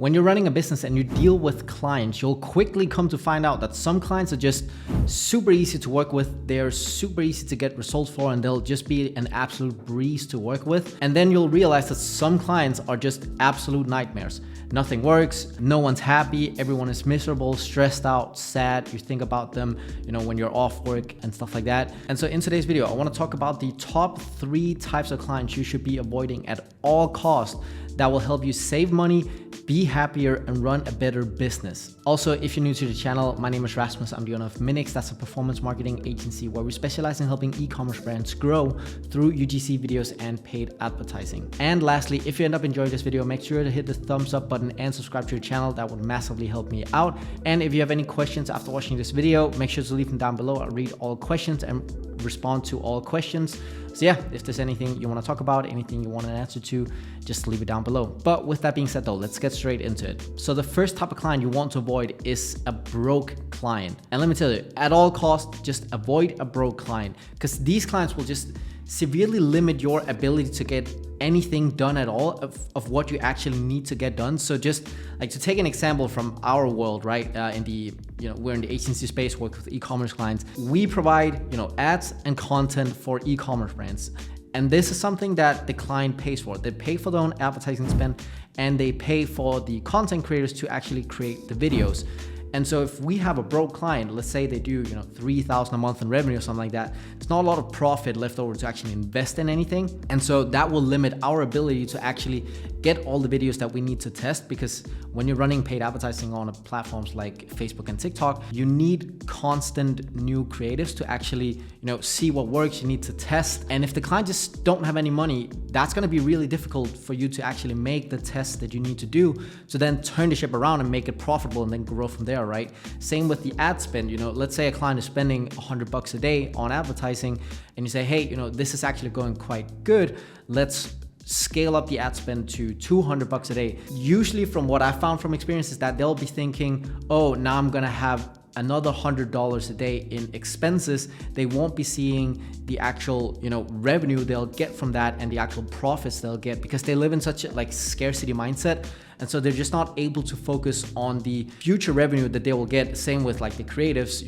When you're running a business and you deal with clients, you'll quickly come to find out that some clients are just super easy to work with. They're super easy to get results for, and they'll just be an absolute breeze to work with. And then you'll realize that some clients are just absolute nightmares. Nothing works, no one's happy, everyone is miserable, stressed out, sad. You think about them, when you're off work and stuff like that. And so in today's video, I want to talk about the top 3 types of clients you should be avoiding at all costs that will help you save money, be happier, and run a better business. Also, if you're new to the channel, my name is Rasmus. I'm the owner of Minix. That's a performance marketing agency where we specialize in helping e-commerce brands grow through UGC videos and paid advertising. And lastly, if you end up enjoying this video, make sure to hit the thumbs up button and subscribe to the channel. That would massively help me out. And if you have any questions after watching this video, make sure to leave them down below. I'll read all questions and respond to all questions. So yeah, if there's anything you want to talk about, anything you want an answer to, just leave it down below. But with that being said though, let's get straight into it. So the first type of client you want to avoid is a broke client. And let me tell you, at all costs, just avoid a broke client, because these clients will just severely limit your ability to get anything done at all of what you actually need to get done. So just like to take an example from our world, right? We're in the agency space, work with e-commerce clients. We provide, ads and content for e-commerce brands. And this is something that the client pays for. They pay for their own advertising spend, and they pay for the content creators to actually create the videos. And so if we have a broke client, let's say they do, $3,000 a month in revenue or something like that, there's not a lot of profit left over to actually invest in anything. And so that will limit our ability to actually get all the videos that we need to test, because when you're running paid advertising on platforms like Facebook and TikTok, you need constant new creatives to actually, see what works. You need to test. And if the client just don't have any money, that's going to be really difficult for you to actually make the tests that you need to do to then turn the ship around and make it profitable and then grow from there. Right? Same with the ad spend. Let's say a client is spending $100 a day on advertising, and you say, hey, this is actually going quite good. Let's scale up the ad spend to $200 a day. Usually, from what I found from experience, is that they'll be thinking, oh, now I'm gonna have another $100 a day in expenses. They won't be seeing the actual, revenue they'll get from that and the actual profits they'll get, because they live in such a scarcity mindset. And so they're just not able to focus on the future revenue that they will get. Same with the creatives,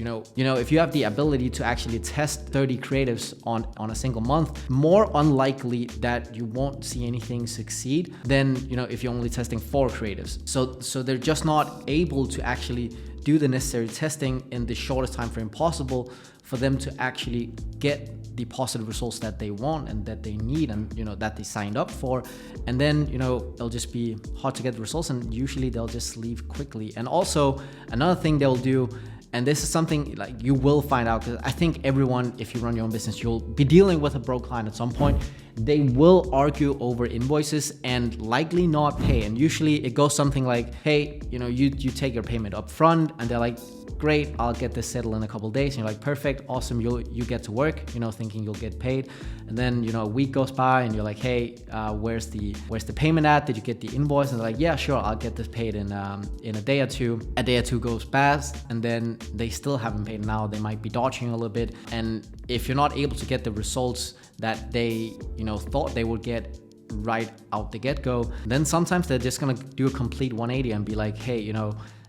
if you have the ability to actually test 30 creatives on a single month, more unlikely that you won't see anything succeed than, if you're only testing 4 creatives. So they're just not able to actually do the necessary testing in the shortest time frame possible for them to actually get the positive results that they want and that they need and that they signed up for. And then it'll just be hard to get the results, and usually they'll just leave quickly. And also another thing they'll do, and this is something you will find out, because I think everyone, if you run your own business, you'll be dealing with a broke client at some point. They will argue over invoices and likely not pay. And usually it goes something like, hey, you take your payment up front, and they're like, great, I'll get this settled in a couple of days. And you're like, perfect, awesome, you get to work, thinking you'll get paid. And then a week goes by, and you're like, hey, where's the payment at? Did you get the invoice? And they're like, yeah, sure, I'll get this paid in a day or two. A day or two goes past, and then they still haven't paid. Now they might be dodging a little bit. And if you're not able to get the results that they thought they would get right out the get-go, then sometimes they're just gonna do a complete 180 and be like, hey,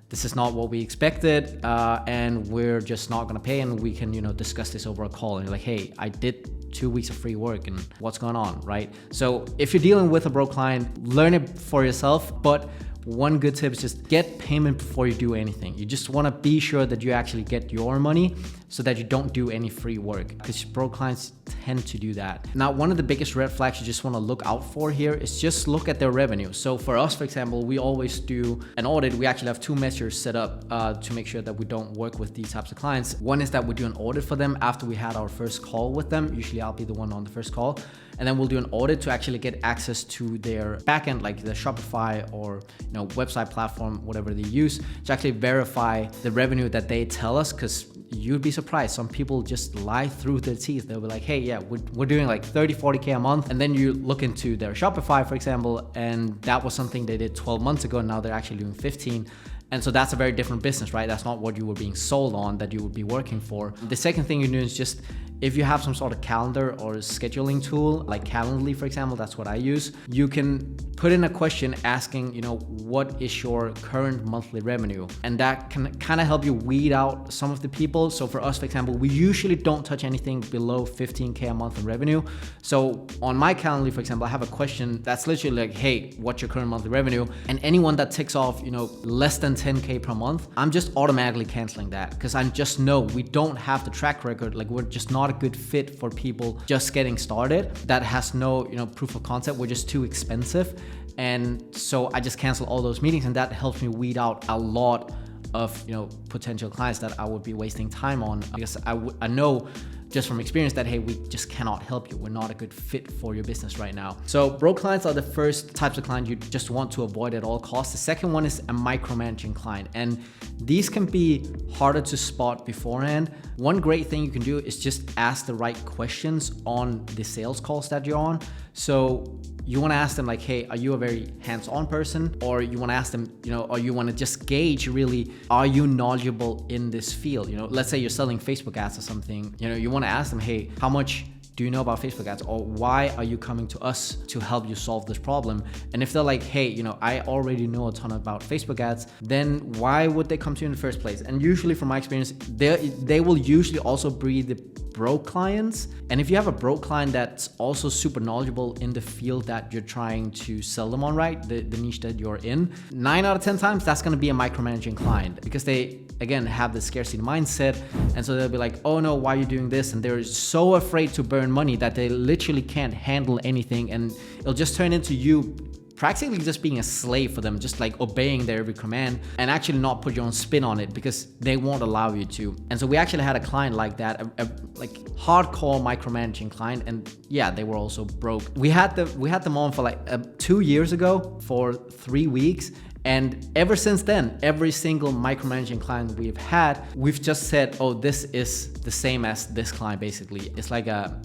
this is not what we expected, and we're just not gonna pay, and we can discuss this over a call. And you're like, hey, I did 2 weeks of free work, and what's going on, right? So if you're dealing with a broke client, learn it for yourself. But one good tip is just get payment before you do anything. You just want to be sure that you actually get your money, so that you don't do any free work, because broke clients tend to do that. Now, one of the biggest red flags you just want to look out for here is just look at their revenue. So for us, for example, we always do an audit. We actually have 2 measures set up to make sure that we don't work with these types of clients. One is that we do an audit for them after we had our first call with them. Usually I'll be the one on the first call. And then we'll do an audit to actually get access to their backend, like the Shopify or website platform, whatever they use, to actually verify the revenue that they tell us. Because you'd be surprised, some people just lie through their teeth. They'll be like, hey, yeah, we're doing like 30, 40K a month. And then you look into their Shopify, for example, and that was something they did 12 months ago. And now they're actually doing 15. And so that's a very different business, right? That's not what you were being sold on, that you would be working for. The second thing you do is just if you have some sort of calendar or scheduling tool, like Calendly, for example, that's what I use, you can put in a question asking, what is your current monthly revenue? And that can kind of help you weed out some of the people. So for us, for example, we usually don't touch anything below 15K a month in revenue. So on my Calendly, for example, I have a question that's literally like, hey, what's your current monthly revenue? And anyone that ticks off, less than 10K per month, I'm just automatically canceling that, because I just know we don't have the track record. Like, we're just not a good fit for people just getting started that has no, proof of concept. We're just too expensive. And so I just cancel all those meetings, and that helps me weed out a lot of, potential clients that I would be wasting time on, because I know just from experience that, hey, we just cannot help you. We're not a good fit for your business right now. So broke clients are the first types of clients you just want to avoid at all costs. The second one is a micromanaging client. And these can be harder to spot beforehand. One great thing you can do is just ask the right questions on the sales calls that you're on. So you want to ask them like, hey, are you a very hands-on person? Or you want to ask them, or you want to just gauge really, are you knowledgeable in this field? Let's say you're selling Facebook ads or something, you want to ask them, hey, how much do you know about Facebook ads? Or why are you coming to us to help you solve this problem? And if they're like, hey, I already know a ton about Facebook ads, then why would they come to you in the first place? And usually from my experience, they will usually also breed the broke clients. And if you have a broke client that's also super knowledgeable in the field that you're trying to sell them on, right? The niche that you're in, 9 out of 10 times, that's going to be a micromanaging client, because they, again, have the scarcity mindset. And so they'll be like, oh no, why are you doing this? And they're so afraid to burn money that they literally can't handle anything. And it'll just turn into you practically just being a slave for them, just like obeying their every command, and actually not put your own spin on it because they won't allow you to. And so we actually had a client like that, a like hardcore micromanaging client, and yeah, they were also broke. We had them on for like 2 years ago for 3 weeks. And ever since then, every single micromanaging client we've had, we've just said, oh, this is the same as this client, basically. It's like a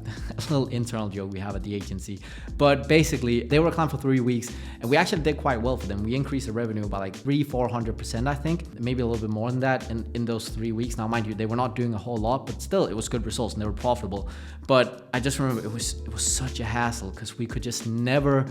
little internal joke we have at the agency. But basically, they were a client for 3 weeks, and we actually did quite well for them. We increased the revenue by like 300-400%, I think, maybe a little bit more than that in those 3 weeks. Now, mind you, they were not doing a whole lot, but still, it was good results and they were profitable. But I just remember it was such a hassle, because we could just never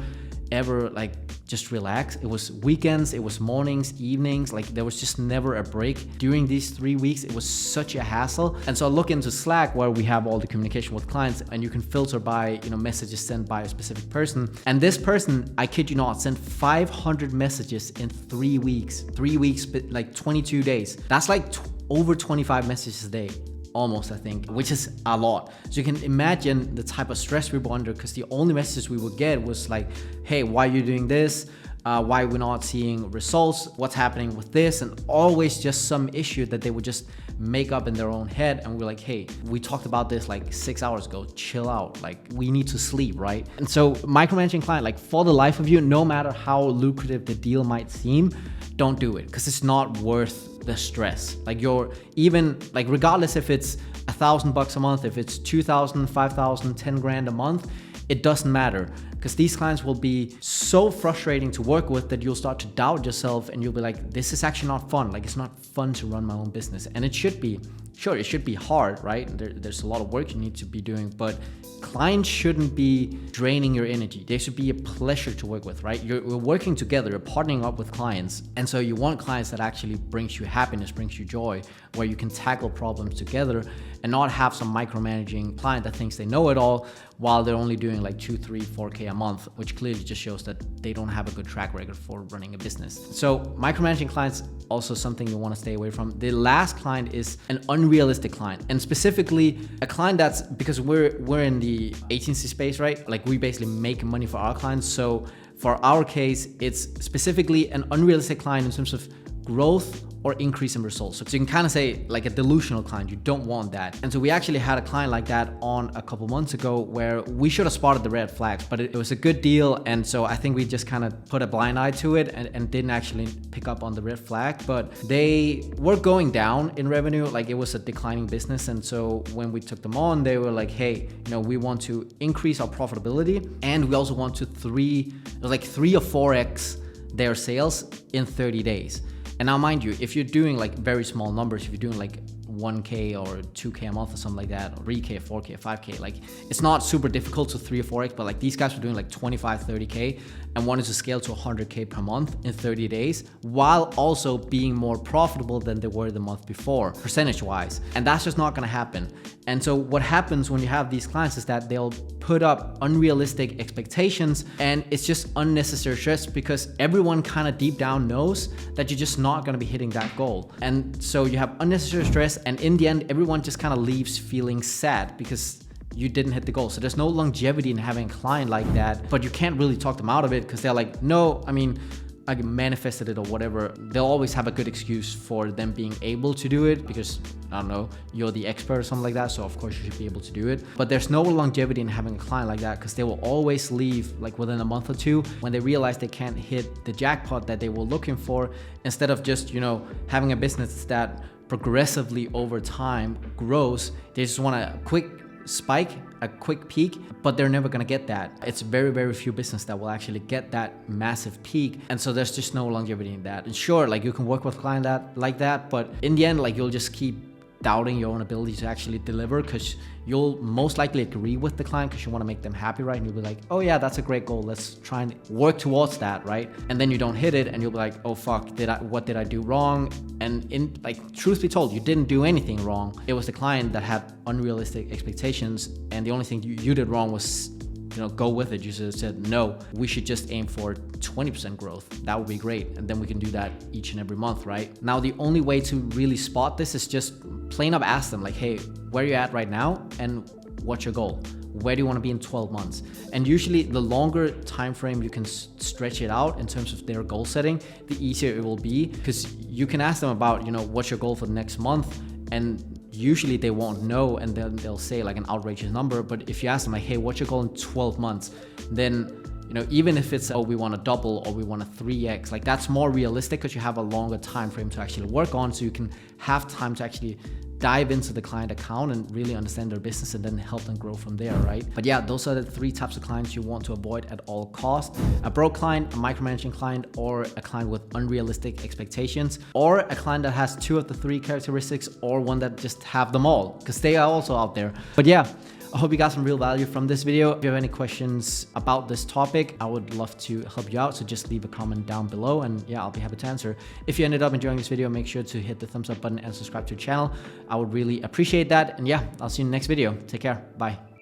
ever like just relax. It was weekends, it was mornings, evenings, like there was just never a break during these 3 weeks. It was such a hassle. And so I look into Slack, where we have all the communication with clients, and you can filter by messages sent by a specific person. And this person, I kid you not, sent 500 messages in 3 weeks. 3 weeks, like 22 days. That's like over 25 messages a day. Almost, I think, which is a lot. So you can imagine the type of stress we were under, because the only messages we would get was like, hey, why are you doing this? Why we're not seeing results? What's happening with this? And always just some issue that they would just make up in their own head. And we're like, hey, we talked about this like 6 hours ago, chill out. Like, we need to sleep, right? And so micromanaging client, like for the life of you, no matter how lucrative the deal might seem, don't do it, because it's not worth the stress. Like, you're even like, regardless if it's $1,000 a month, if it's 2,000, 5,000, 10 grand a month, it doesn't matter, because these clients will be so frustrating to work with that you'll start to doubt yourself, and you'll be like, this is actually not fun. Like, it's not fun to run my own business. And it should be. Sure, it should be hard, right? There's a lot of work you need to be doing, but clients shouldn't be draining your energy. They should be a pleasure to work with, right? You're working together, you're partnering up with clients. And so you want clients that actually brings you happiness, brings you joy, where you can tackle problems together, and not have some micromanaging client that thinks they know it all while they're only doing like 2, 3, 4K a month, which clearly just shows that they don't have a good track record for running a business. So micromanaging clients, also something you want to stay away from. The last client is an unrealistic client, and specifically a client that's, because we're in the agency space, right? Like, we basically make money for our clients. So for our case, it's specifically an unrealistic client in terms of growth or increase in results. So you can kind of say like a delusional client. You don't want that. And so we actually had a client like that on a couple months ago, where we should have spotted the red flags, but it was a good deal. And so I think we just kind of put a blind eye to it and didn't actually pick up on the red flag. But they were going down in revenue. Like, it was a declining business. And so when we took them on, they were like, hey, we want to increase our profitability, and we also want to 3 or 4x their sales in 30 days. And now, mind you, if you're doing like very small numbers, if you're doing like 1K or 2K a month or something like that, or 3K, 4K, 5K. Like, it's not super difficult to 3 or 4X, but like these guys were doing like 25, 30K and wanted to scale to 100K per month in 30 days while also being more profitable than they were the month before, percentage wise. And that's just not gonna happen. And so what happens when you have these clients is that they'll put up unrealistic expectations, and it's just unnecessary stress because everyone kind of deep down knows that you're just not going to be hitting that goal. And so you have unnecessary stress, and in the end, everyone just kind of leaves feeling sad because you didn't hit the goal. So there's no longevity in having a client like that, but you can't really talk them out of it because they're like, no, I mean, I manifested it or whatever. They'll always have a good excuse for them being able to do it because, I don't know, you're the expert or something like that, so of course you should be able to do it. But there's no longevity in having a client like that because they will always leave like within a month or two when they realize they can't hit the jackpot that they were looking for, instead of just, you know, having a business that progressively over time grows. They just want a quick spike, a quick peak, but they're never gonna get that. It's very, very few businesses that will actually get that massive peak. And so there's just no longevity in that. And sure, like you can work with a client like that, but in the end, like you'll just keep doubting your own ability to actually deliver because you'll most likely agree with the client because you want to make them happy, right? And you'll be like, oh yeah, that's a great goal. Let's try and work towards that, right? And then you don't hit it and you'll be like, oh fuck, what did I do wrong? And in like, truth be told, you didn't do anything wrong. It was the client that had unrealistic expectations, and the only thing you did wrong was, you know, go with it. You should have said, no, we should just aim for 20% growth. That would be great. And then we can do that each and every month, right? Now, the only way to really spot this is just plain up ask them like, hey, where are you at right now? And what's your goal? Where do you want to be in 12 months? And usually the longer time frame you can stretch it out in terms of their goal setting, the easier it will be, because you can ask them about, you know, what's your goal for the next month? And usually they won't know, and then they'll say like an outrageous number. But if you ask them like, hey, what's your goal in 12 months? Then, you know, even if it's, oh, we want to double or we want to 3x, like that's more realistic because you have a longer time frame to actually work on, so you can have time to actually dive into the client account and really understand their business and then help them grow from there, right? But yeah, those are the 3 types of clients you want to avoid at all costs: a broke client, a micromanaging client, or a client with unrealistic expectations, or a client that has 2 of the 3 characteristics, or one that just have them all, because they are also out there. But yeah, I hope you got some real value from this video. If you have any questions about this topic, I would love to help you out. So just leave a comment down below and yeah, I'll be happy to answer. If you ended up enjoying this video, make sure to hit the thumbs up button and subscribe to the channel. I would really appreciate that. And yeah, I'll see you in the next video. Take care. Bye.